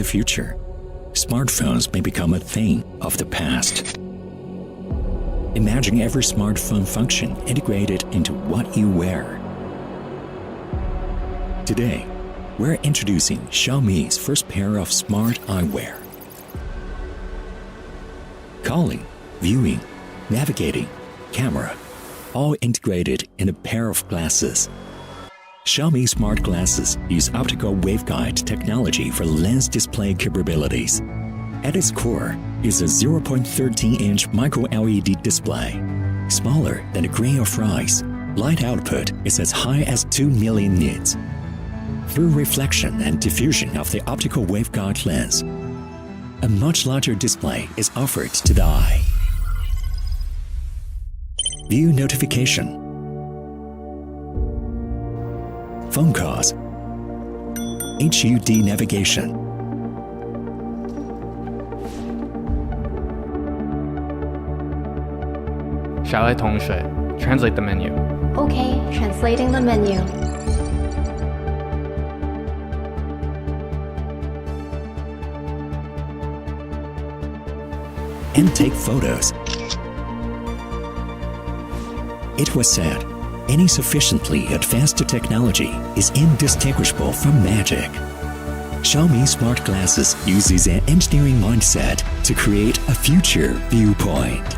future, smartphones may become a thing of the past. Imagine every smartphone function integrated into what you wear. Today, we're introducing Xiaomi's first pair of smart eyewear. Calling, viewing, navigating, camera, all integrated in a pair of glasses. Xiaomi Smart Glasses use optical waveguide technology for lens display capabilities. At its core is a 0.13-inch micro-LED display. Smaller than a grain of rice, light output is as high as 2 million nits. Through reflection and diffusion of the optical waveguide lens, a much larger display is offered to the eye. View notification, phone calls, HUD navigation. Xiaomi 同学, translate the menu. Okay, translating the menu. And take photos. It was said, any sufficiently advanced technology is indistinguishable from magic. Xiaomi Smart Glasses uses an engineering mindset to create a future viewpoint.